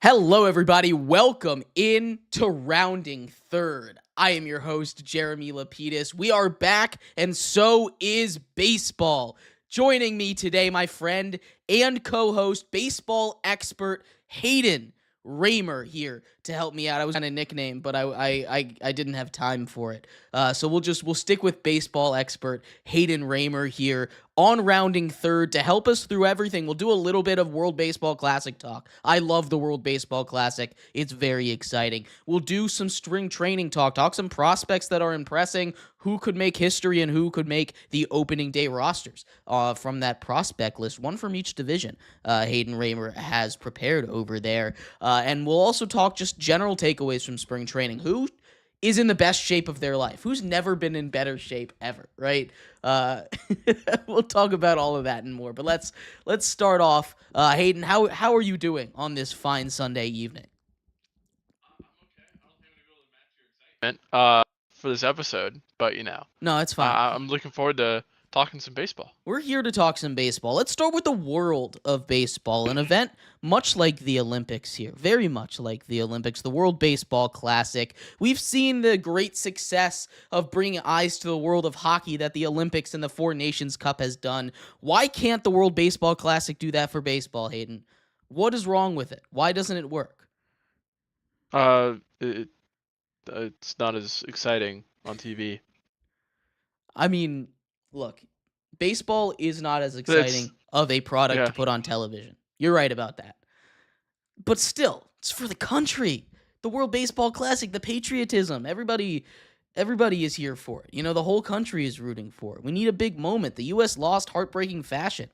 Hello, everybody. Welcome in to Rounding Third. I am your host, Jeremy Lapidus. We are back, and so is baseball. Joining me today, my friend and co-host, baseball expert Hayden Raymer here to help me out. I was on a nickname, but I didn't have time for it. So we'll stick with baseball expert Hayden Raymer here on Rounding Third to help us through everything. We'll do a little bit of World Baseball Classic talk. I love the World Baseball Classic. It's very exciting. We'll do some spring training talk some prospects that are impressing, who could make history and who could make the opening day rosters from that prospect list, one from each division Hayden Raymer has prepared over there. And we'll also talk just general takeaways from spring training. Who is in the best shape of their life? Who's never been in better shape ever, right? We'll talk about all of that and more. But let's start off. Hayden, how are you doing on this fine Sunday evening? For this episode, but No, it's fine. I'm looking forward to talking some baseball. We're here to talk some baseball. Let's start with the world of baseball, an event much like the Olympics here, very much like the Olympics, the World Baseball Classic. We've seen the great success of bringing eyes to the world of hockey that the Olympics and the Four Nations Cup has done. Why can't the World Baseball Classic do that for baseball, Hayden? What is wrong with it? Why doesn't it work? It's not as exciting on TV. I mean, look, baseball is not as exciting of a product to put on television. You're right about that. But still, it's for the country. The World Baseball Classic, the patriotism. Everybody is here for it. The whole country is rooting for it. We need a big moment. The U.S. lost heartbreaking fashion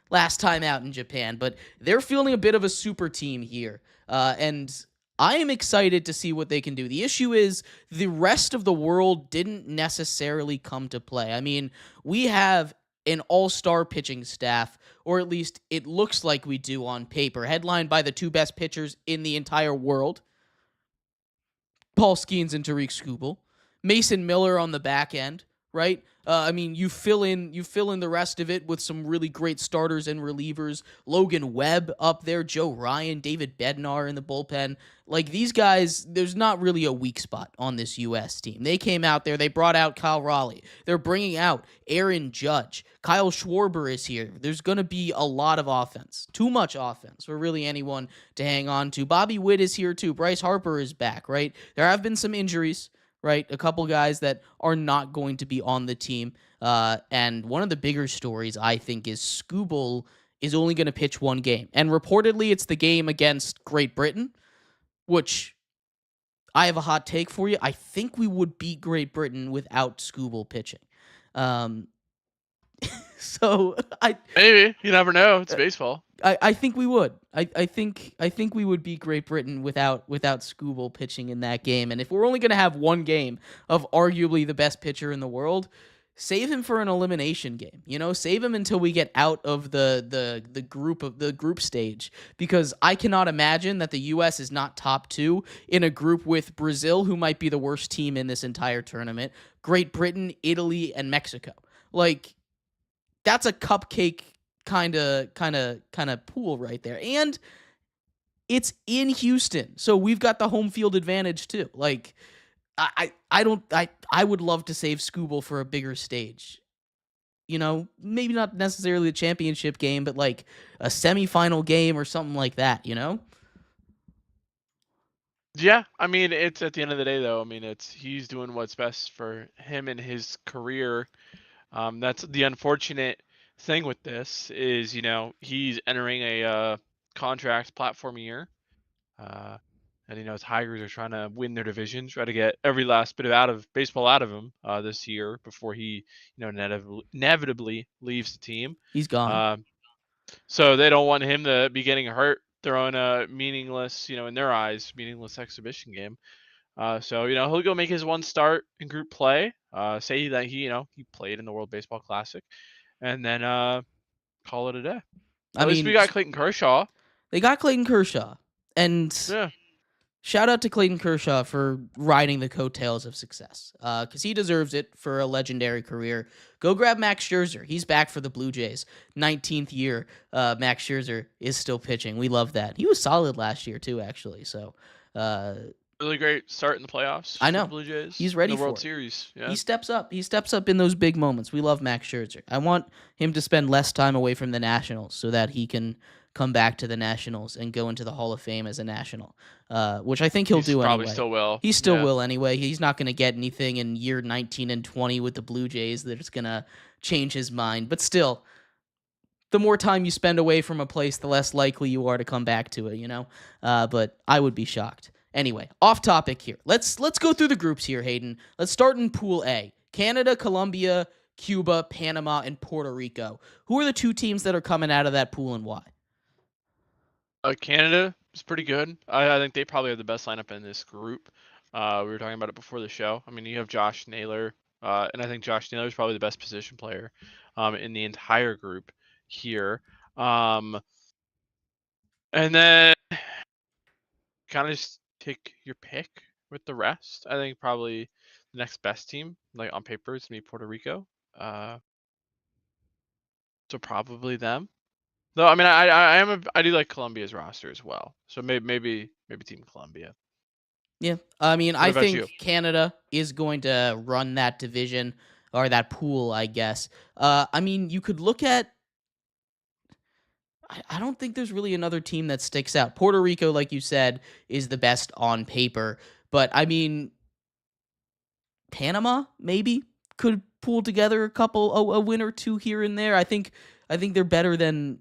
last time out in Japan, but they're feeling a bit of a super team here. And I am excited to see what they can do. The issue is the rest of the world didn't necessarily come to play. I mean, we have an all-star pitching staff, or at least it looks like we do on paper, headlined by the two best pitchers in the entire world, Paul Skeens and Tariq Skubal. Mason Miller on the back end, right? I mean, you fill in the rest of it with some really great starters and relievers. Logan Webb up there, Joe Ryan, David Bednar in the bullpen. Like, these guys, there's not really a weak spot on this U.S. team. They came out there. They brought out Kyle Raleigh. They're bringing out Aaron Judge. Kyle Schwarber is here. There's going to be a lot of offense. Too much offense for really anyone to hang on to. Bobby Witt is here too. Bryce Harper is back, right? There have been some injuries, right? A couple guys that are not going to be on the team. And one of the bigger stories, I think, is Skubal is only going to pitch one game. And reportedly, it's the game against Great Britain, which I have a hot take for you. I think we would beat Great Britain without Skubal pitching. So maybe, you never know. It's baseball. I think we would. I think we would beat Great Britain without Skubal pitching in that game. And if we're only going to have one game of arguably the best pitcher in the world, save him for an elimination game. Save him until we get out of the group stage, because I cannot imagine that the U.S. is not top two in a group with Brazil, who might be the worst team in this entire tournament, Great Britain, Italy, and Mexico. Like, that's a cupcake kind of pool right there. And it's in Houston, so we've got the home field advantage too. Like, I would love to save Skubal for a bigger stage. Maybe not necessarily a championship game, but like a semifinal game or something like that, Yeah, I mean, it's at the end of the day, though. I mean, he's doing what's best for him and his career. That's the unfortunate thing with this is, he's entering a contract platform year. And Tigers are trying to win their division, try to get every last bit of baseball out of him this year before he, inevitably leaves the team. He's gone. So they don't want him to be getting hurt throwing a meaningless, in their eyes, meaningless exhibition game. So he'll go make his one start in group play. Say that he played in the World Baseball Classic, and then call it a day. At least we got Clayton Kershaw. They got Clayton Kershaw, and yeah. Shout out to Clayton Kershaw for riding the coattails of success, because he deserves it for a legendary career. Go grab Max Scherzer. He's back for the Blue Jays. 19th year, Max Scherzer is still pitching. We love that. He was solid last year too, actually. So, really great start in the playoffs I for the know Blue Jays he's in ready the World for it. Series. He Yeah. steps up. He steps up in those big moments. We love Max Scherzer. I want him to spend less time away from the Nationals so that he can come back to the Nationals and go into the Hall of Fame as a National, which I think he'll He's do probably anyway. still will. He still Yeah. will anyway. He's not going to get anything in year 19 and 20 with the Blue Jays that's going to change his mind. But still, the more time you spend away from a place, the less likely you are to come back to it, you know? But I would be shocked. Anyway, off topic here. Let's go through the groups here, Hayden. Let's start in Pool A. Canada, Colombia, Cuba, Panama, and Puerto Rico. Who are the 2 teams that are coming out of that pool and why? Canada is pretty good. I think they probably have the best lineup in this group. We were talking about it before the show. I mean, you have Josh Naylor, and I think Josh Naylor is probably the best position player in the entire group here. And then kind of just take your pick with the rest. I think probably the next best team, like on paper, is gonna be Puerto Rico. So probably them. Though I mean, I do like Colombia's roster as well. So maybe Team Colombia. Yeah, I mean, What I about you? think Canada is going to run that division or that pool, I guess. I mean, you could look at. I don't think there's really another team that sticks out. Puerto Rico, like you said, is the best on paper, but I mean, Panama maybe could pull together a win or two here and there. I think they're better than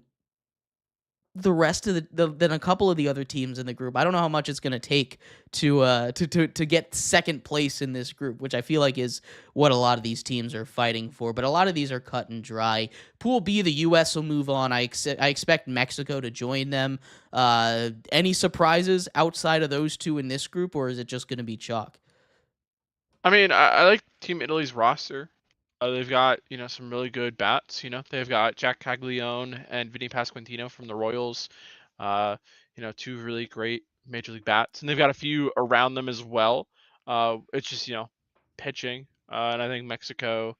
the rest of than a couple of the other teams in the group. I don't know how much it's going to take to get second place in this group, which I feel like is what a lot of these teams are fighting for. But a lot of these are cut and dry. Pool B, the U.S. will move on. I expect Mexico to join them. Any surprises outside of those 2 in this group, or is it just going to be chalk? I mean, I like Team Italy's roster. They've got some really good bats. They've got Jack Caglione and Vinny Pasquantino from the Royals. 2 really great major league bats, and they've got a few around them as well. It's just pitching, and I think Mexico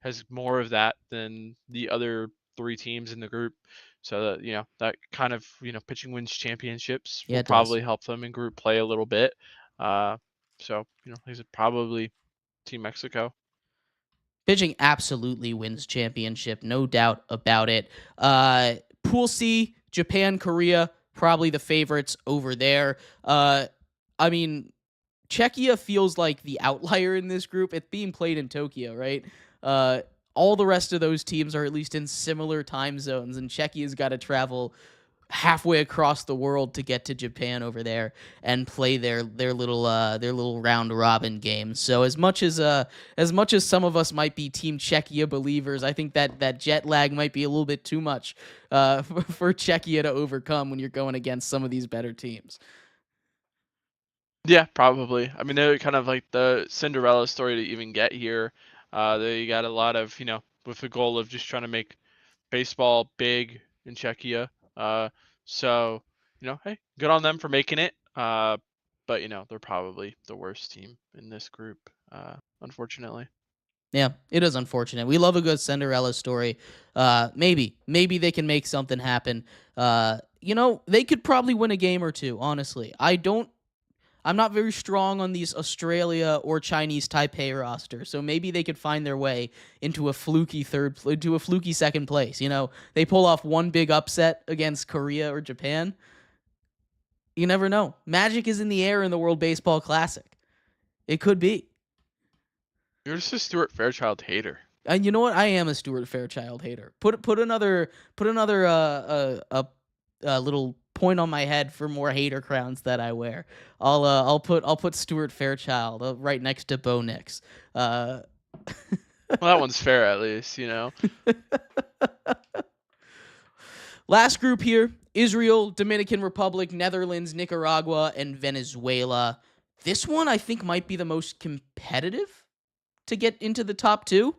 has more of that than the other 3 teams in the group. So that kind of pitching wins championships Yeah, will it does. probably help them in group play a little bit. So these are probably Team Mexico. Pitching absolutely wins championship, no doubt about it. Pool C, Japan, Korea, probably the favorites over there. I mean, Czechia feels like the outlier in this group. It's being played in Tokyo, right? Uh, all the rest of those teams are at least in similar time zones, and Czechia's got to travel halfway across the world to get to Japan over there and play their little round robin game. So as much as some of us might be Team Czechia believers, I think that jet lag might be a little bit too much for Czechia to overcome when you're going against some of these better teams. Yeah, probably. I mean, they're kind of like the Cinderella story to even get here. They got a lot of, with the goal of just trying to make baseball big in Czechia. So, hey, good on them for making it. But, they're probably the worst team in this group, unfortunately. Yeah, it is unfortunate. We love a good Cinderella story. Maybe they can make something happen. They could probably win a game or 2, honestly. I'm not very strong on these Australia or Chinese Taipei roster, so maybe they could find their way into a fluky second place. They pull off one big upset against Korea or Japan. You never know. Magic is in the air in the World Baseball Classic. It could be. You're just a Stuart Fairchild hater. And you know what? I am a Stuart Fairchild hater. Put another little point on my head for more hater crowns that I wear. I'll put Stuart Fairchild right next to Bo Nix. Well, that one's fair at least. Last group here: Israel, Dominican Republic, Netherlands, Nicaragua, and Venezuela. This one I think might be the most competitive to get into the top 2.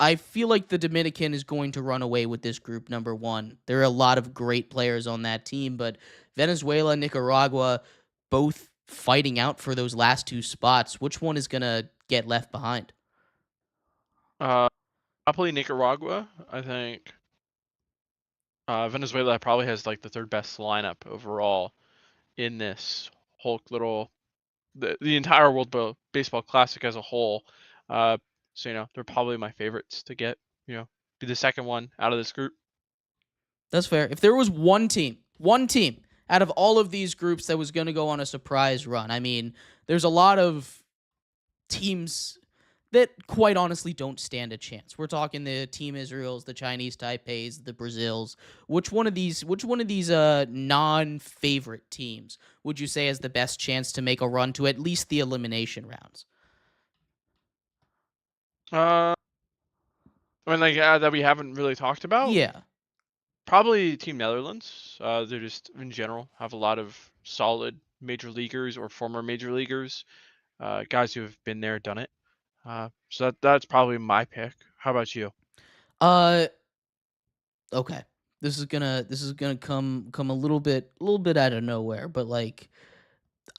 I feel like the Dominican is going to run away with this group, number 1. There are a lot of great players on that team, but Venezuela, Nicaragua, both fighting out for those last two spots, which one is going to get left behind? Probably Nicaragua. I think Venezuela probably has like the third best lineup overall in this whole little the entire World Baseball Classic as a whole. So they're probably my favorites to get be the second one out of this group. That's fair. If there was one team out of all of these groups that was going to go on a surprise run, I mean, there's a lot of teams that quite honestly don't stand a chance. We're talking the Team Israels, the Chinese Taipeis, the Brazils. Which one of these non-favorite teams would you say has the best chance to make a run to at least the elimination rounds? I mean, like that we haven't really talked about. Yeah. Probably Team Netherlands. They're just in general have a lot of solid major leaguers or former major leaguers, guys who have been there, done it. So that's probably my pick. How about you? Okay. This is gonna come a little bit out of nowhere, but like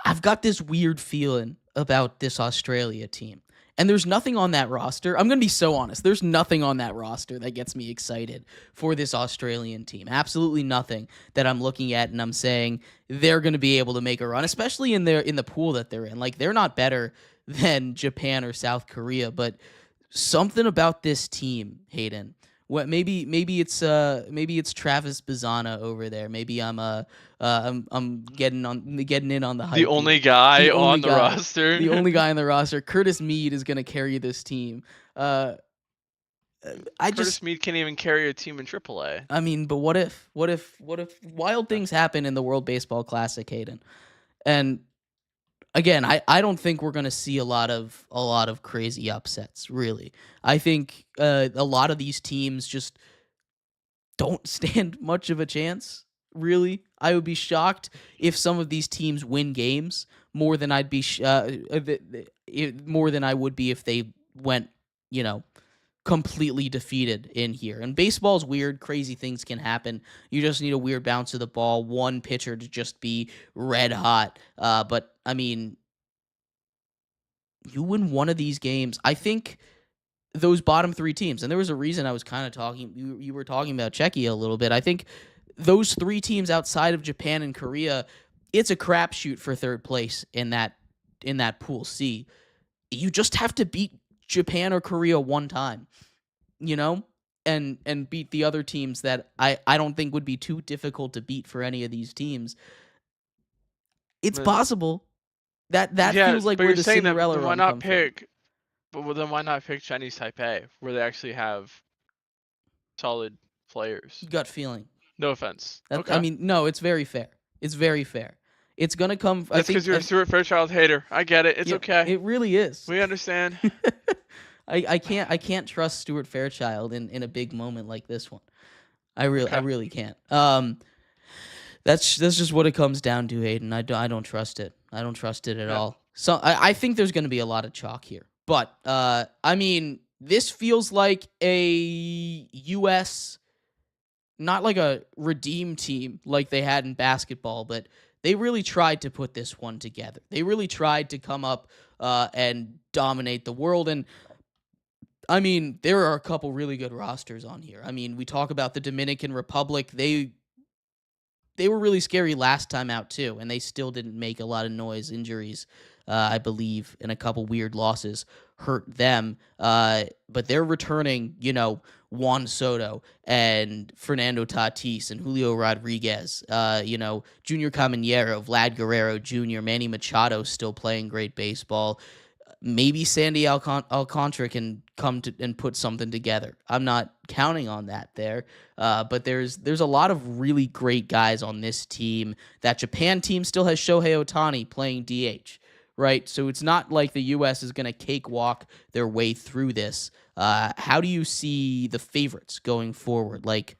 I've got this weird feeling about this Australia team. And there's nothing on that roster. I'm going to be so honest. There's nothing on that roster that gets me excited for this Australian team. Absolutely nothing that I'm looking at and I'm saying they're going to be able to make a run, especially in the pool that they're in. Like they're not better than Japan or South Korea, but something about this team, Hayden. What maybe it's Travis Bazana over there. Maybe I'm getting in on the hype. The only guy on the roster. The only guy on the roster. Curtis Mead is going to carry this team. Curtis Mead can't even carry a team in AAA. I mean, but what if wild things happen in the World Baseball Classic, Hayden? And again, I don't think we're going to see a lot of crazy upsets, really. I think a lot of these teams just don't stand much of a chance, really. I would be shocked if some of these teams win games more than I would be if they went, completely defeated in here. And baseball's weird. Crazy things can happen. You just need a weird bounce of the ball, one pitcher to just be red hot. But, I mean, you win one of these games. I think those bottom three teams, and there was a reason I was kind of talking, you were talking about Czechia a little bit. I think those three teams outside of Japan and Korea, it's a crapshoot for third place in that Pool C. You just have to beat Japan or Korea one time, and beat the other teams that I don't think would be too difficult to beat for any of these teams. It's possible. That feels like where the Cinderella run comes from. But then why not pick Chinese Taipei, where they actually have solid players? Gut feeling. No offense. Okay. I mean, no, it's very fair. It's going to come. That's because you're a Stuart Fairchild hater. I get it. It's okay. It really is. We understand. I can't trust Stuart Fairchild in a big moment like this one. I really can't. That's just what it comes down to, Hayden. I don't trust it. I don't trust it at all. So I think there's going to be a lot of chalk here. But I mean, this feels like a U.S. not like a redeem team like they had in basketball, but they really tried to put this one together. They really tried to come up and dominate the world. And I mean, there are a couple really good rosters on here. I mean, we talk about the Dominican Republic. They were really scary last time out too, and they still didn't make a lot of noise. Injuries, I believe, and a couple weird losses hurt them. But they're returning, Juan Soto and Fernando Tatis and Julio Rodriguez, Junior Caminero, Vlad Guerrero Jr., Manny Machado still playing great baseball. Maybe Sandy Alcantara can come to and put something together. I'm not counting on that there, but there's a lot of really great guys on this team. That Japan team still has Shohei Ohtani playing DH, right? So it's not like the U.S. is going to cakewalk their way through this. How do you see the favorites going forward? Like,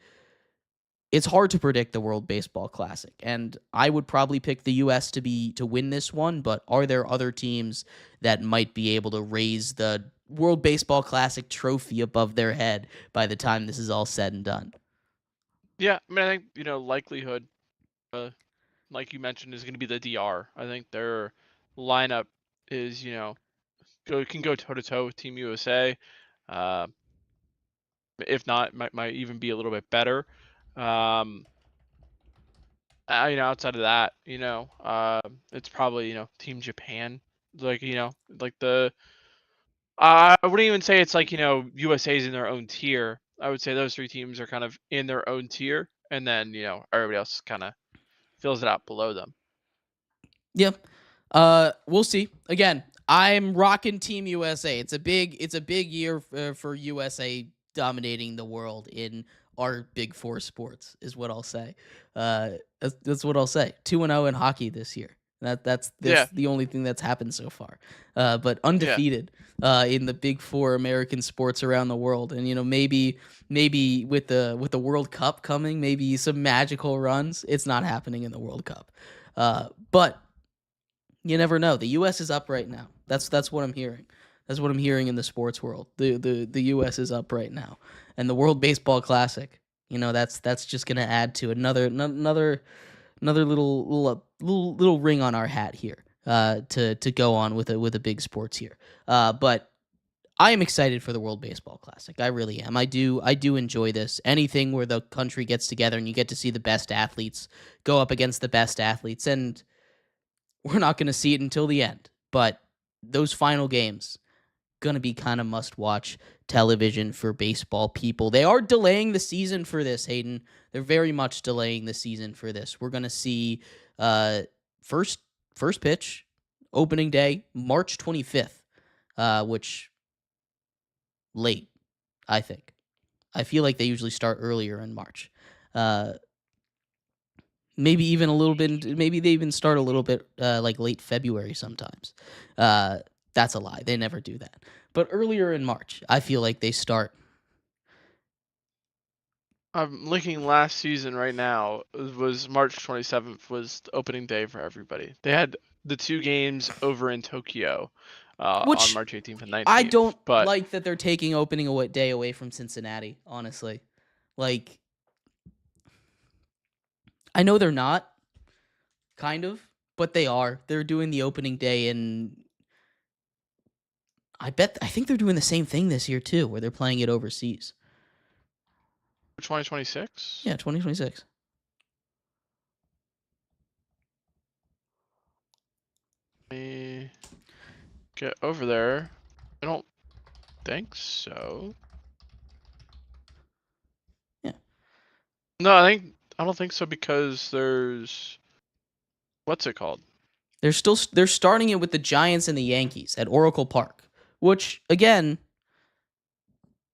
it's hard to predict the World Baseball Classic, and I would probably pick the U.S. to win this one, but are there other teams that might be able to raise the World Baseball Classic trophy above their head by the time this is all said and done? Yeah, I mean, I think, likelihood like you mentioned, is going to be the DR. I think their lineup is, can go toe to toe with Team USA. Uh, if not, might even be a little bit better. Um, outside of that, it's probably Team Japan, like like the. I wouldn't even say it's like USA's in their own tier. I would say those three teams are kind of in their own tier, and then everybody else kind of fills it out below them. Yep. We'll see. Again, I'm rocking Team USA. It's a big year for USA dominating the world in our big four sports, is what I'll say. That's what I'll say. 2-0 in hockey this year. That's Yeah, the only thing that's happened so far. But yeah. undefeated in the big four American sports around the world, and maybe with the World Cup coming, maybe some magical runs. It's not happening in the World Cup, but you never know. The U.S. is up right now. That's what I'm hearing. That's what I'm hearing in the sports world. The U.S. is up right now, and the World Baseball Classic. That's just gonna add to another little ring on our hat here. To go on with a big sports here. But I am excited for the World Baseball Classic. I really am. I do enjoy this. Anything where the country gets together and you get to see the best athletes go up against the best athletes, and we're not going to see it until the end, but those final games going to be kind of must-watch television for baseball people. They are delaying the season for this, Hayden. They're very much delaying the season for this. We're going to see uh first first pitch opening day March 25th, which late, I think. I feel like they usually start earlier in March. Uh Maybe even a little bit. Maybe they even start a little bit like late February sometimes. Uh, that's a lie. They never do that. But earlier in March, I feel like they start. I'm looking last season right now. It was March 27th was the opening day for everybody. They had the two games over in Tokyo on Which March 18th and I 19th. don't But like that they're taking opening day away from Cincinnati. Honestly, like I know they're not, kind of, but they are. They're doing the opening day in. I think they're doing the same thing this year too, where they're playing it overseas. 2026? Yeah, 2026. Let me get over there. I don't think so. Yeah. No, I don't think so because there's what's it called? They're starting it with the Giants and the Yankees at Oracle Park, which again,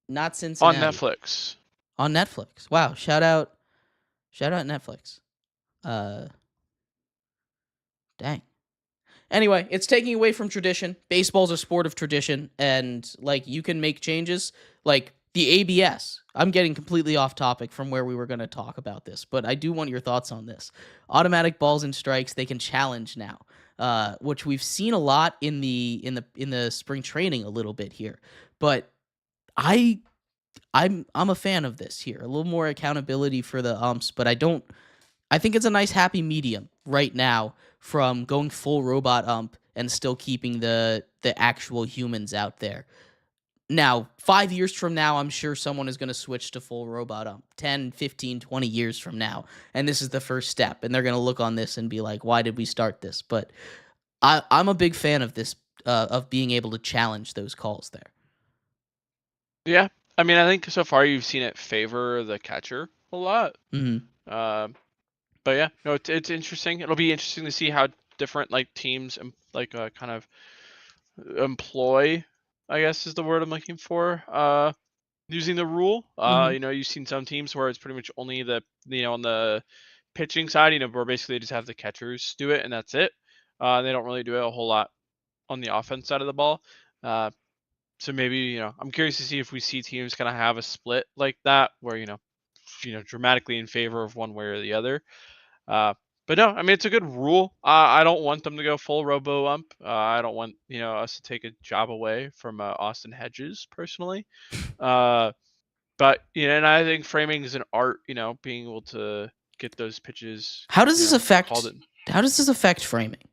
not On Cincinnati, Netflix. on Netflix. Wow, shout out Netflix. Uh Dang. Anyway, it's taking away from tradition. Baseball's a sport of tradition, and like you can make changes. Like the ABS. I'm getting completely off topic from where we were going to talk about this, but I do want your thoughts on this. Automatic balls and strikes they can challenge now, which we've seen a lot in the spring training a little bit here. But I I'm a fan of this here. A little more accountability for the umps, but I think it's a nice happy medium right now from going full robot ump and still keeping the actual humans out there. Now, 5 years from now, I'm sure someone is going to switch to full robot ump. 10, 15, 20 years from now, and this is the first step, and they're going to look on this and be like, "Why did we start this?" But I'm a big fan of this of being able to challenge those calls there. Yeah. I mean, I think so far you've seen it favor the catcher a lot. Mhm. Um, but yeah, no, it's interesting. It'll be interesting to see how different like teams and like kind of employ, I guess is the word I'm looking for. Using the rule. Mhm. You've seen some teams where it's pretty much only the on the pitching side, where basically they just have the catchers do it and that's it. They don't really do it a whole lot on the offense side of the ball. So maybe I'm curious to see if we see teams kind of have a split like that, where dramatically in favor of one way or the other. Uh, but no, I mean it's a good rule. I don't want them to go full robo ump. I don't want us to take a job away from Austin Hedges personally. But and I think framing is an art. Being able to get those pitches, How does this called affect in. how does this affect framing?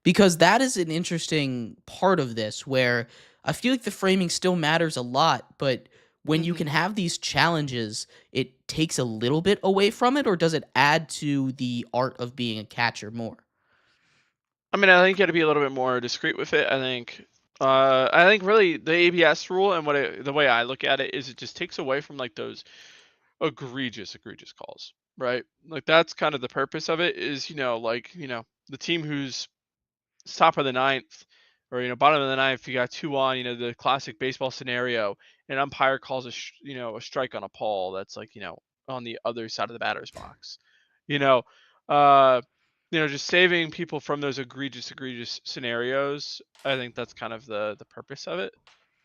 Because that is an interesting part of this where I feel like the framing still matters a lot, but when you Hmm. can have these challenges, it takes a little bit away from it, or does it add to the art of being a catcher more? I mean, I think you got to be a little bit more discreet with it. I think really the ABS rule and the way I look at it is it just takes away from like those egregious calls, right? Like that's kind of the purpose of it is, the team who's top of the ninth or, bottom of the ninth, you got two on, the classic baseball scenario, an umpire calls a strike on a ball that's like, on the other side of the batter's box. You know, uh, just saving people from those egregious scenarios. I think that's kind of the purpose of it.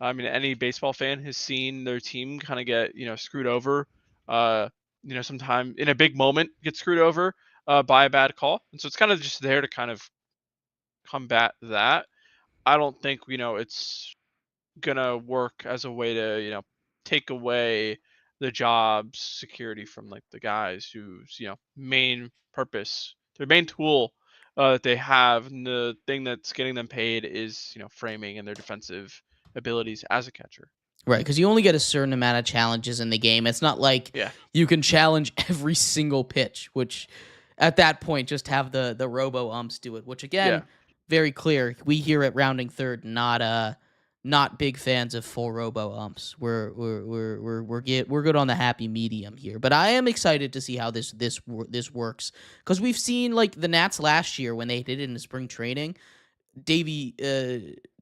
I mean, any baseball fan has seen their team kind of get, screwed over. Uh, sometime in a big moment get screwed over by a bad call, and so it's kind of just there to kind of combat that. I don't think it's gonna work as a way to take away the job security from like the guys whose main purpose, their main tool that they have, and the thing that's getting them paid is framing and their defensive abilities as a catcher. Right, because you only get a certain amount of challenges in the game. It's not like Yeah, you can challenge every single pitch, which at that point just have the robo umps do it. Which yeah. again, very clear. We here at Rounding Third not big fans of full robo umps. We're good on the happy medium here. But I am excited to see how this works because we've seen like the Nats last year when they did it in spring training. Davey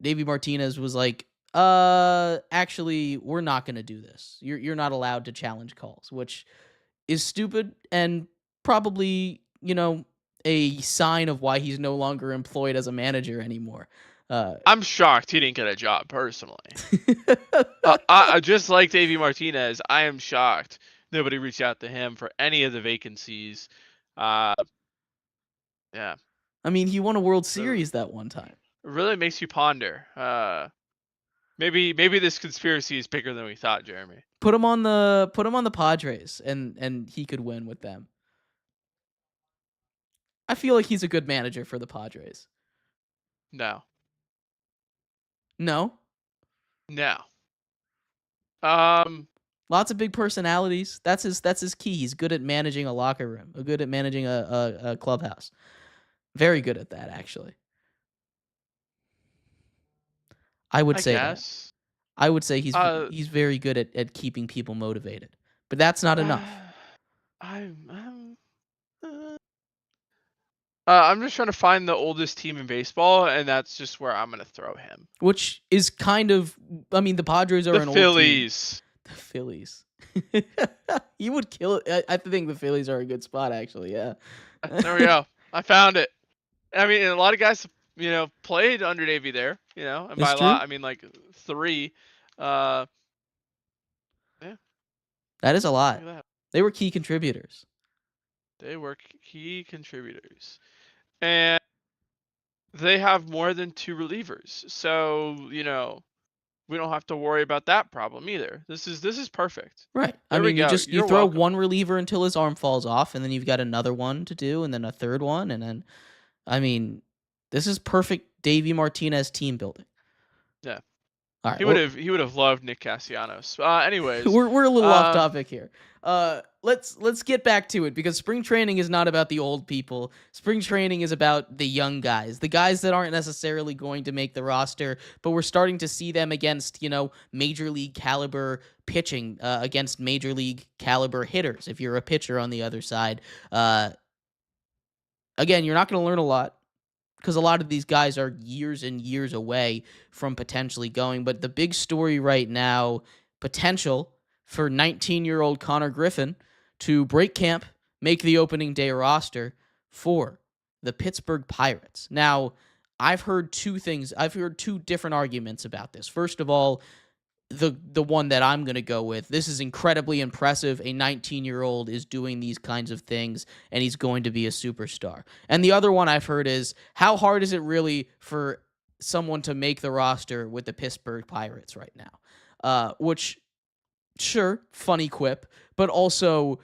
Martinez was like, actually, we're not gonna do this. You're not allowed to challenge calls, which is stupid and probably, a sign of why he's no longer employed as a manager anymore. Uh, I'm shocked he didn't get a job personally. Just like Davey Martinez, I am shocked nobody reached out to him for any of the vacancies. Uh, yeah, I mean, he won a World it Series that one time. really makes you ponder. Maybe this conspiracy is bigger than we thought, Jeremy. Put him on the Padres and he could win with them. I feel like he's a good manager for the Padres. No, No, no. Um, lots of big personalities. That's his key. He's good at managing a locker room. Good at managing a clubhouse. Very good at that, actually. I would I say that. guess. I would say he's Uh, he's very good at keeping people motivated. But that's not enough. I'm. I'm just trying to find the oldest team in baseball, and that's just where I'm gonna throw him. Which is kind of, I mean, the Padres are The an old team. Phillies. The Phillies. You would kill it. I think the Phillies are a good spot, actually. Yeah. There we go. I found it. I mean, and a lot of guys, played under Davey there, and by It's a lot, true. I mean like three. Uh, yeah, That is a look lot. at that. They were key contributors. They were key contributors, and they have more than two relievers, so we don't have to worry about that problem either. This is perfect. Right. I There we mean, go. you You're throw welcome. one reliever until his arm falls off, and then you've got another one to do, and then a third one, and then, I mean, this is perfect Davey Martinez team building. Yeah, All right, he would have loved Nick Castellanos. Anyways, we're a little off um, topic here. Let's get back to it because spring training is not about the old people. Spring training is about the young guys, the guys that aren't necessarily going to make the roster, but we're starting to see them against major league caliber pitching, against major league caliber hitters. If you're a pitcher on the other side, again, you're not going to learn a lot because a lot of these guys are years and years away from potentially going. But the big story right now, potential for 19-year-old Konnor Griffin to break camp, make the opening day roster for the Pittsburgh Pirates. Now, I've heard two things. I've heard two different arguments about this. First of all, the one that I'm going to go with. This is incredibly impressive. A 19-year-old is doing these kinds of things and he's going to be a superstar. And the other one I've heard is how hard is it really for someone to make the roster with the Pittsburgh Pirates right now? Which sure, funny quip, but also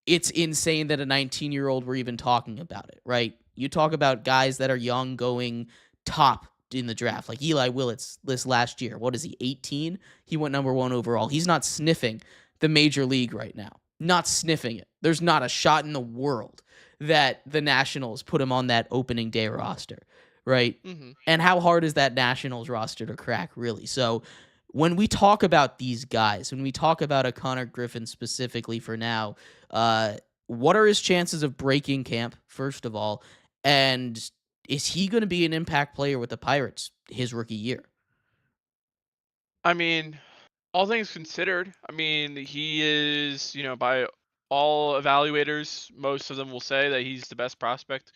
it's insane that a 19-year-old we're even talking about it, right? You talk about guys that are young going top in the draft, like Eli Willits this last year. What is he, 18? He went number 1 overall. He's not sniffing the major league right now. Not sniffing it. There's not a shot in the world that the Nationals put him on that opening day roster, right? Mm-hmm. And how hard is that Nationals roster to crack, really? So when we talk about these guys, when we talk about a Konnor Griffin specifically for now, uh, what are his chances of breaking camp, first of all? And is he going to be an impact player with the Pirates his rookie year? I mean, all things considered, I mean, he is, by all evaluators, most of them will say that he's the best prospect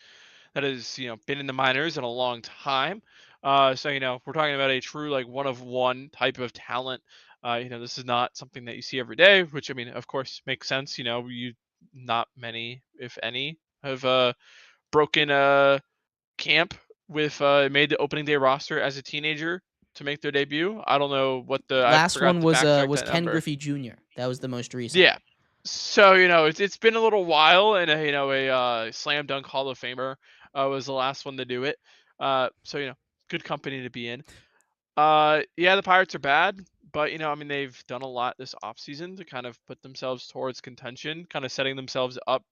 that has, been in the minors in a long time. So, we're talking about a true, like, one of one type of talent. This is not something that you see every day, which, I mean, of course, makes sense. Not many, if any, have broken camp with made the opening day roster as a teenager to make their debut. I don't know what I Last forgot one to fact check was that Ken number. Griffey Jr. That was the most recent. Yeah. So, it's been a little while, and a slam dunk Hall of Famer was the last one to do it. So, good company to be in. Yeah, the Pirates are bad, but I mean, they've done a lot this offseason to kind of put themselves towards contention, kind of setting themselves up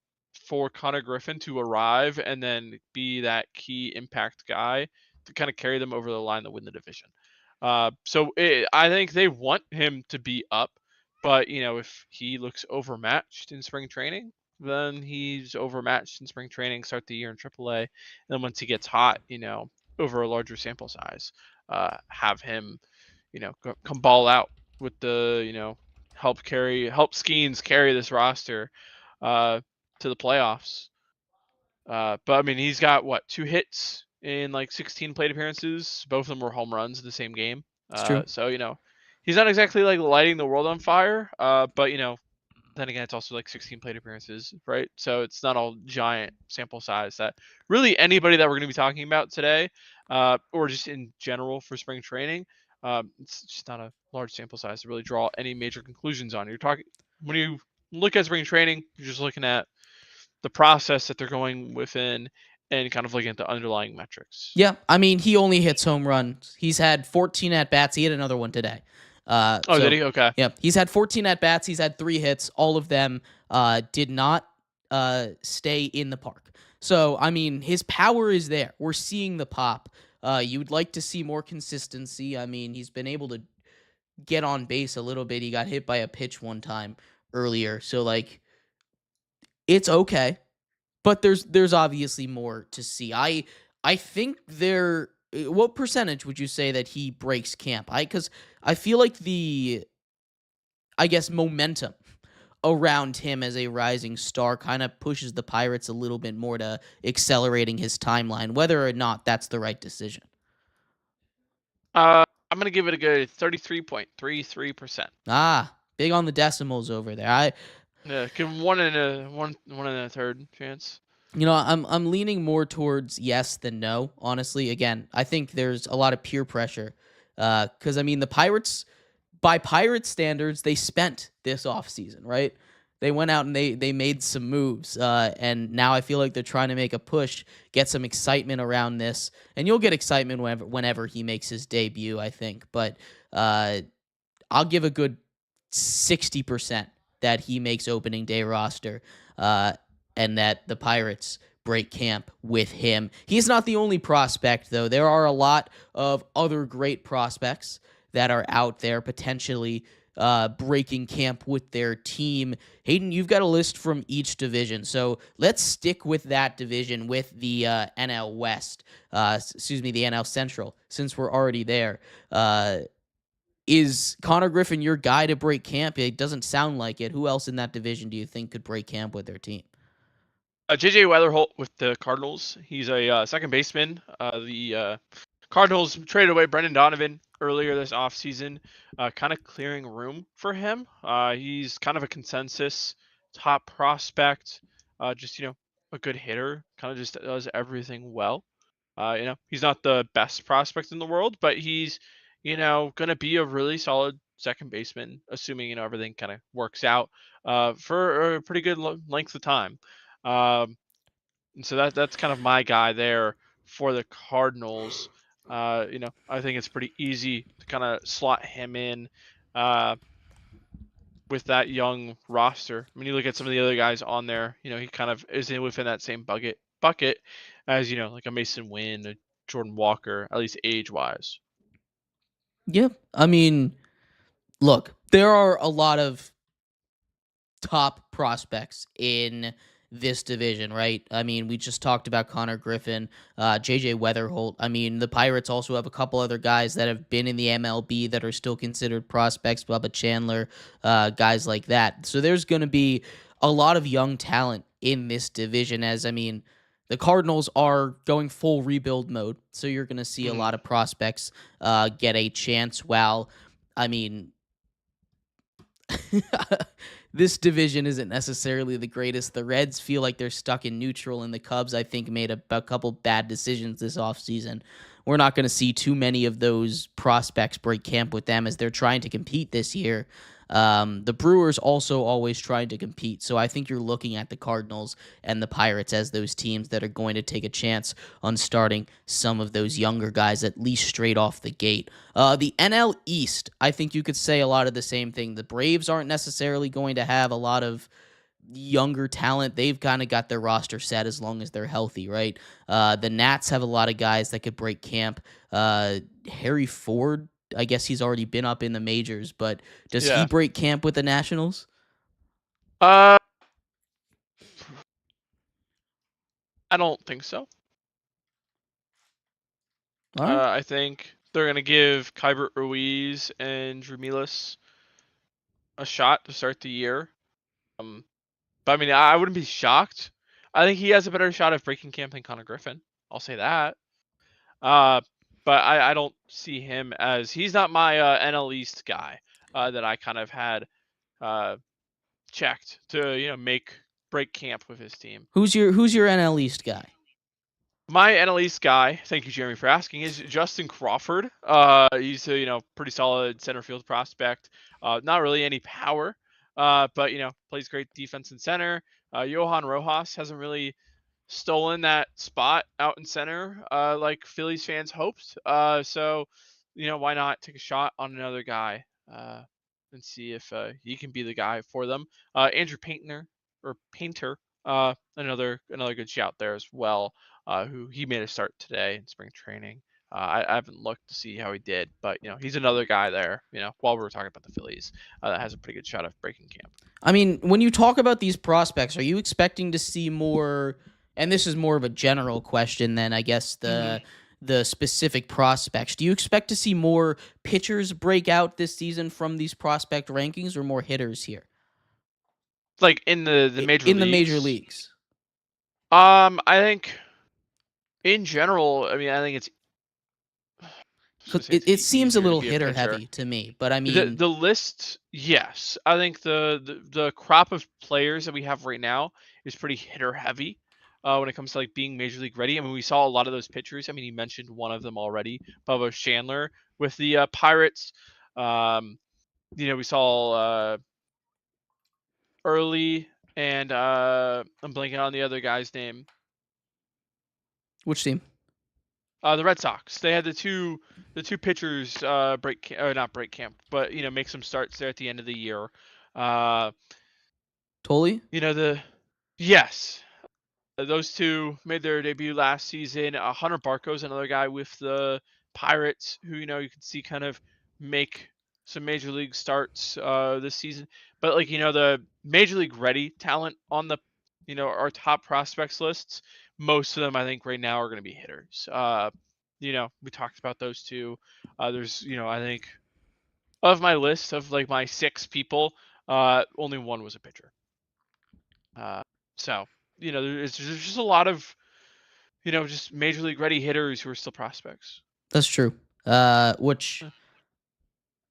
for Connor Griffin to arrive and then be that key impact guy to kind of carry them over the line to win the division. I think they want him to be up, but if he looks overmatched in spring training, then he's overmatched in spring training, start the year in AAA, and then once he gets hot, over a larger sample size, have him, come ball out with the, help Skeens carry this roster to the playoffs. But I mean, he's got what, 2 hits in like 16 plate appearances. Both of them were home runs in the same game. It's true. So he's not exactly like lighting the world on fire. But then again, it's also like 16 plate appearances, right? So it's not a giant sample size that really anybody that we're going to be talking about today, or just in general for spring training, it's just not a large sample size to really draw any major conclusions on. You're talking when you look at spring training, you're just looking at the process that they're going within and kind of looking at the underlying metrics. Yeah, I mean, he only hits home runs. He's had 14 at bats. He had another one today. Oh, did he? Okay. Yeah, he's had 14 at bats. He's had 3 hits. All of them did not stay in the park. So I mean, his power is there. We're seeing the pop. You would like to see more consistency. I mean, he's been able to get on base a little bit. He got hit by a pitch one time earlier. So like, it's okay. But there's obviously more to see. I think there. What percentage would you say that he breaks camp? Because I feel like I guess momentum around him as a rising star kind of pushes the Pirates a little bit more to accelerating his timeline, whether or not that's the right decision. I'm gonna give it a good 33.33%. Big on the decimals over there. Yeah, give him one and a third chance. I'm leaning more towards yes than no, honestly. Again, I think there's a lot of peer pressure. Because I mean the Pirates, by Pirate standards, they spent this offseason, right? They went out and they made some moves. And now I feel like they're trying to make a push, get some excitement around this. And you'll get excitement whenever he makes his debut, I think. But I'll give a good 60% that he makes opening day roster, and that the Pirates break camp with him. He's not the only prospect, though. There are a lot of other great prospects that are out there potentially breaking camp with their team. Hayden, you've got a list from each division, so let's stick with that division, with the NL West. The NL Central, since we're already there. Is Connor Griffin your guy to break camp? It doesn't sound like it. Who else in that division do you think could break camp with their team? JJ Weatherholt with the Cardinals. He's a second baseman. The Cardinals traded away Brendan Donovan earlier this offseason, kind of clearing room for him. He's kind of a consensus top prospect, just, a good hitter, kind of just does everything well. He's not the best prospect in the world, but he's, going to be a really solid second baseman, assuming everything kind of works out for a pretty good length of time. Um, and so that's kind of my guy there for the Cardinals. I think it's pretty easy to kind of slot him in uh, with that young roster. I mean, you look at some of the other guys on there. He kind of is within that same bucket as like a Mason Wynn, a Jordan Walker, at least age wise. Yeah, I mean, look, there are a lot of top prospects in this division, right? I mean, we just talked about Konnor Griffin, JJ Weatherholt. I mean, the Pirates also have a couple other guys that have been in the MLB that are still considered prospects, Bubba Chandler, guys like that. So there's going to be a lot of young talent in this division, as I mean, the Cardinals are going full rebuild mode. So you're going to see a Mm-hmm. lot of prospects get a chance. While, I mean, this division isn't necessarily the greatest. The Reds feel like they're stuck in neutral, and the Cubs, I think, made a couple bad decisions this offseason. We're not going to see too many of those prospects break camp with them as they're trying to compete this year. The Brewers also always trying to compete, so I think you're looking at the Cardinals and the Pirates as those teams that are going to take a chance on starting some of those younger guys at least straight off the gate. The NL East, I think you could say a lot of the same thing. The Braves aren't necessarily going to have a lot of younger talent. They've kind of got their roster set as long as they're healthy, right? The Nats have a lot of guys that could break camp. Harry Ford, I guess he's already been up in the majors, but does he Yeah. break camp with the Nationals? I don't think so. All right. I think they're gonna give Kybert Ruiz and Dramilas a shot to start the year. But I mean, I wouldn't be shocked. I think he has a better shot of breaking camp than Connor Griffin. I'll say that. Uh, but I don't see him as he's not my NL East guy that I kind of had uh, checked to make break camp with his team. Who's your NL East guy? My NL East guy, thank you, Jeremy, for asking, is Justin Crawford. He's a pretty solid center field prospect. Not really any power, but plays great defense in center. Johan Rojas hasn't really stolen that spot out in center like Phillies fans hoped. So why not take a shot on another guy and see if he can be the guy for them. Andrew Painter, another good shout there as well. Who he made a start today in spring training. I haven't looked to see how he did, but he's another guy there. While we were talking about the Phillies, that has a pretty good shot of breaking camp. I mean, when you talk about these prospects, are you expecting to see more? And this is more of a general question than I guess Mm-hmm. the specific prospects. Do you expect to see more pitchers break out this season from these prospect rankings, or more hitters here Like in the major in the major leagues. leagues? I think in general, I mean, I think it's. I was gonna Because say it's it seems a easier to little be a hitter pitcher. heavy to me, but I The mean, the list, yes. I think the crop of players that we have right now is pretty hitter heavy. When it comes to like being major league ready, I mean, we saw a lot of those pitchers. I mean, you mentioned one of them already, Bubba Chandler with the Pirates. Um, we saw early, and I'm blanking on the other guy's name. which team? The Red Sox. They had the two pitchers not break camp, but make some starts there at the end of the year. Uh, Tolly? the yes, those two made their debut last season. Hunter Barco's another guy with the Pirates who you can see kind of make some major league starts this season. But like the major league ready talent on the our top prospects lists, most of them I think right now are going to be hitters. We talked about those two. There's I think of my list of like my 6 people, only one was a pitcher. Uh, so there's just a lot of just major league ready hitters who are still prospects. That's true. Which Uh,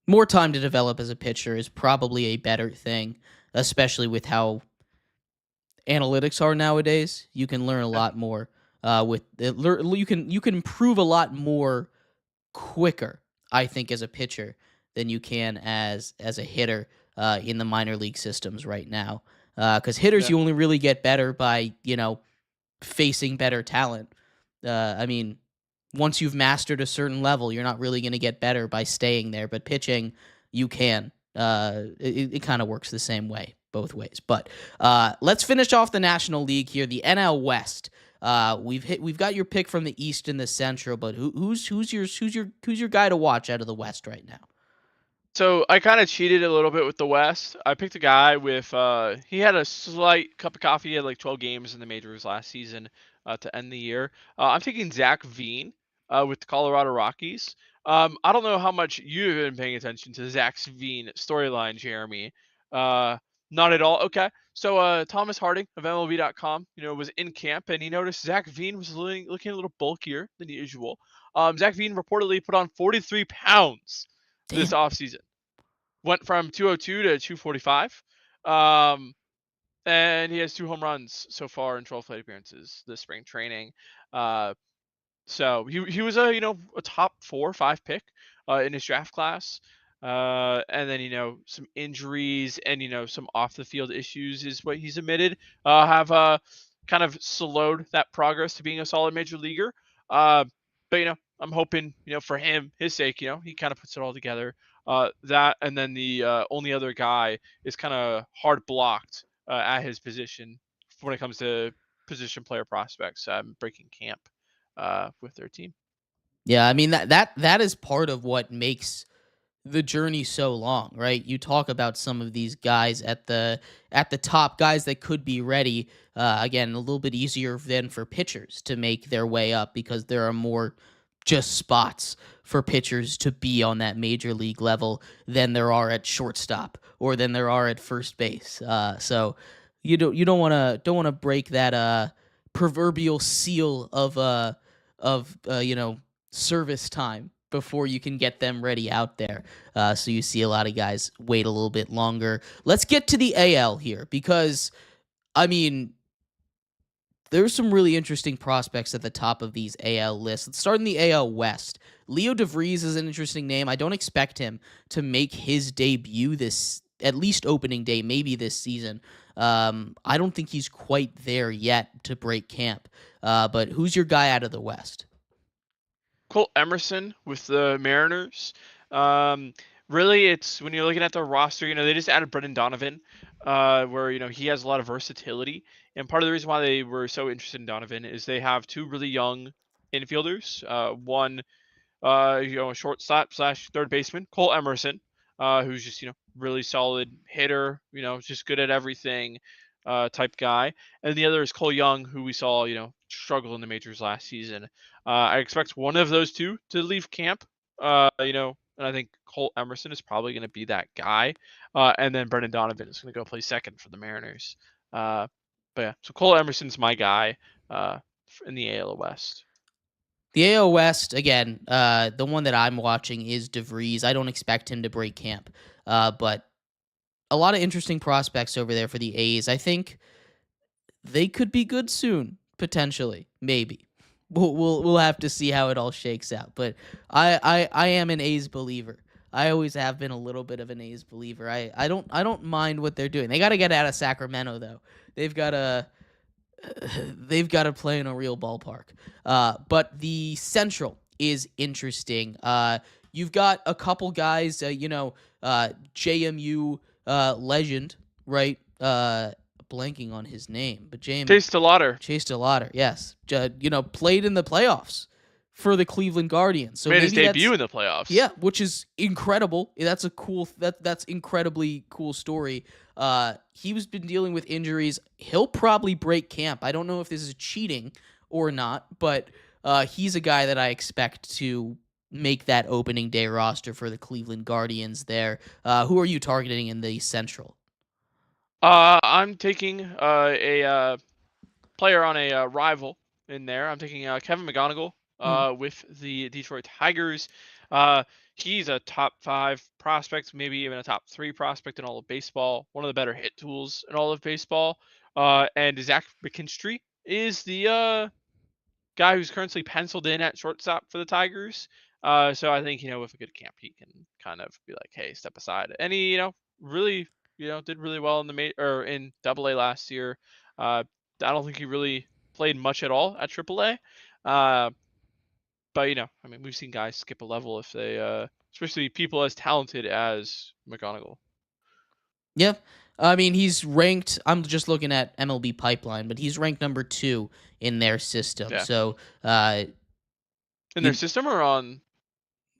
more time to develop as a pitcher is probably a better thing, especially with how analytics are nowadays. You can learn a Yeah. lot more with it. You can improve a lot more quicker, I think, as a pitcher than you can as a hitter in the minor league systems right now. Because hitters, Yeah. you only really get better by facing better talent. I mean, once you've mastered a certain level, you're not really going to get better by staying there. But pitching, you can. It kind of works the same way, both ways. But let's finish off the National League here, the NL West. We've got your pick from the East and the Central, but who's your guy to watch out of the West right now? So I kind of cheated a little bit with the West. I picked a guy with he had a slight cup of coffee. He had like 12 games in the majors last season to end the year. I'm taking Zach Veen with the Colorado Rockies. I don't know how much you've been paying attention to Zach Veen storyline, Jeremy. Uh, Not at all. Okay. So Thomas Harding of MLB.com, was in camp and he noticed Zach Veen was looking a little bulkier than usual. Zach Veen reportedly put on 43 pounds this Damn. offseason. Went from 202 to 245. Um, and he has 2 home runs so far in 12 plate appearances this spring training. Uh, so he was a top 4 or 5 pick in his draft class. And then some injuries and some off the field issues is what he's admitted have kind of slowed that progress to being a solid major leaguer. But I'm hoping for his sake he kind of puts it all together. That and then the only other guy is kind of hard blocked at his position when it comes to position player prospects breaking camp with their team. Yeah, I mean that is part of what makes the journey so long, right? You talk about some of these guys at the top, guys that could be ready. Again, a little bit easier than for pitchers to make their way up because there are more just spots for pitchers to be on that major league level than there are at shortstop or than there are at first base. So you don't want to break that proverbial seal of service time before you can get them ready out there. So you see a lot of guys wait a little bit longer. Let's get to the AL here because, I mean, there's some really interesting prospects at the top of these AL lists. Let's start in the AL West. Leo DeVries is an interesting name. I don't expect him to make his debut at least opening day, maybe this season. I don't think he's quite there yet to break camp. But who's your guy out of the West? Colt Emerson with the Mariners. Um, Really, it's when you're looking at the roster, they just added Brendan Donovan, where he has a lot of versatility. And part of the reason why they were so interested in Donovan is they have 2 really young infielders. One a shortstop slash third baseman, Cole Emerson, who's just really solid hitter, just good at everything, type guy, and the other is Cole Young, who we saw struggle in the majors last season. I expect one of those two to leave camp, and I think Cole Emerson is probably going to be that guy, and then Brendan Donovan is going to go play second for the Mariners. Uh, but yeah, so Cole Emerson's my guy in the AL West. The AL West, again, the one that I'm watching is DeVries. I don't expect him to break camp, but a lot of interesting prospects over there for the A's. I think they could be good soon, potentially, maybe. We'll have to see how it all shakes out. But I am an A's believer. I always have been a little bit of an A's believer. I don't mind what they're doing. They got to get out of Sacramento though. They've got to they've got to play in a real ballpark. But the Central is interesting. You've got a couple guys, JMU legend, right? Blanking on his name, but Chase Delauder Chase DeLauder, yes, played in the playoffs for the Cleveland Guardians. So made his maybe that's debut in the playoffs. yeah, which is incredible. That's incredibly cool story. He was been dealing with injuries. He'll probably break camp. I don't know if this is cheating or not, but he's a guy that I expect to make that opening day roster for the Cleveland Guardians there. Who are you targeting in the Central? I'm taking a player on a rival in there. I'm taking Kevin McGonigal Hmm. with the Detroit Tigers. Uh, he's a top 5 prospect, maybe even a top 3 prospect in all of baseball. One of the better hit tools in all of baseball. And Zach McKinstry is the guy who's currently penciled in at shortstop for the Tigers. So I think, with a good camp, he can kind of be like, hey, step aside. And he, really, did really well in in Double A last year. I don't think he really played much at all at Triple A. But I mean, we've seen guys skip a level if they, especially people as talented as McGonagall. Yeah. I mean, he's ranked. I'm just looking at MLB Pipeline, but he's ranked number 2 in their system. Yeah, So, in their you system or on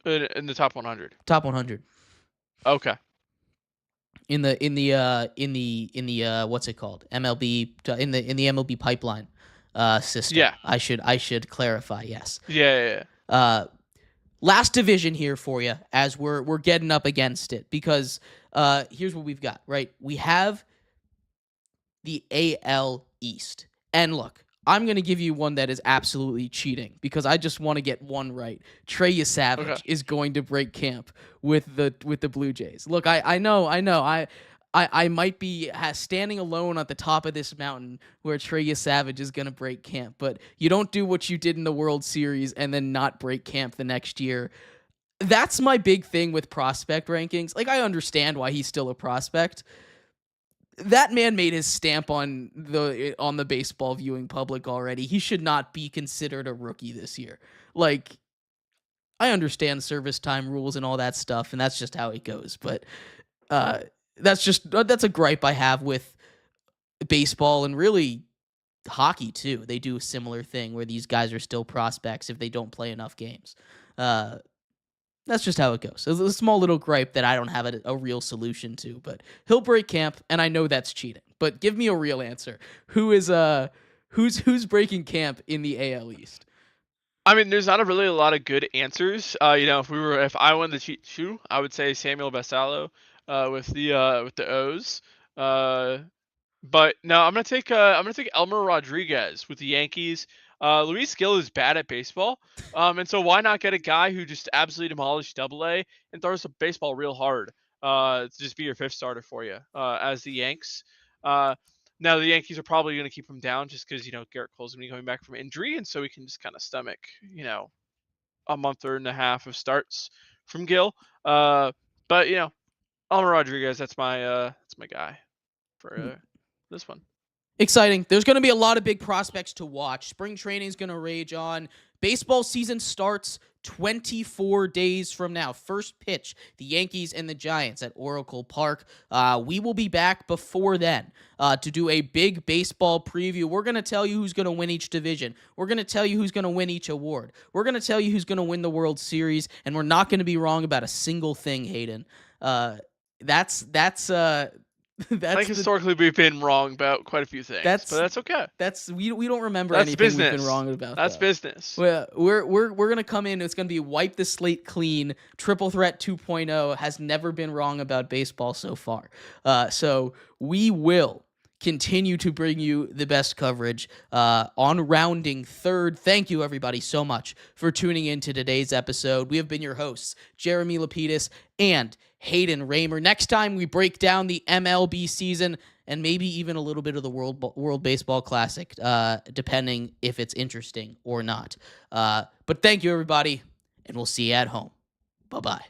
in the top 100. top 100 Okay. in the what's it called? MLB in the MLB Pipeline system. Yeah. I should clarify. Yes. Yeah. Yeah. Yeah. Uh, Last division here for you as we're getting up against it because here's what we've got, right? We have the AL East. And look, I'm going to give you one that is absolutely cheating because I just want to get one right. Trey Okay. Savage is going to break camp with the Blue Jays. Look, I know. I might be standing alone at the top of this mountain where Trey Savage is going to break camp, but you don't do what you did in the World Series and then not break camp the next year. That's my big thing with prospect rankings. Like, I understand why he's still a prospect. That man made his stamp on the baseball viewing public already. He should not be considered a rookie this year. Like, I understand service time rules and all that stuff, and that's just how it goes. But that's a gripe I have with baseball and really hockey too. They do a similar thing where these guys are still prospects if they don't play enough games. Uh, That's just how it goes. It's a small little gripe that I don't have a real solution to, but he'll break camp, and I know that's cheating. But give me a real answer. Who's breaking camp in the AL East? I mean, there's not really a lot of good answers. If I won the cheat shoe, I would say Samuel Basallo, with the O's. Uh, But no, I'm gonna take Elmer Rodriguez with the Yankees. Luis Gill is bad at baseball, and so why not get a guy who just absolutely demolished Double A and throws the baseball real hard, to just be your fifth starter for you, as the Yanks. Uh, Now the Yankees are probably gonna keep him down just because Garrett Cole's gonna be coming back from injury, and so we can just kind of stomach a month or and a half of starts from Gill. But Elmer Rodriguez, that's my guy for this one. Exciting. There's going to be a lot of big prospects to watch. Spring training is going to rage on. Baseball season starts 24 days from now. First pitch, the Yankees and the Giants at Oracle Park. We will be back before then to do a big baseball preview. We're going to tell you who's going to win each division. We're going to tell you who's going to win each award. We're going to tell you who's going to win the World Series, and we're not going to be wrong about a single thing, Hayden. That's I think historically we've been wrong about quite a few things, but that's okay. We don't remember That's anything business. we've been wrong about. That's though. business. We're gonna come in. It's gonna be wipe the slate clean. Triple Threat 2.0 has never been wrong about baseball so far. So we will continue to bring you the best coverage on rounding third. Thank you everybody so much for tuning in to today's episode. We have been your hosts, Jeremy Lapidus and Hayden Raymer. Next time we break down the MLB season and maybe even a little bit of the World Baseball Classic, depending if it's interesting or not. But thank you everybody, and we'll see you at home. Bye-bye.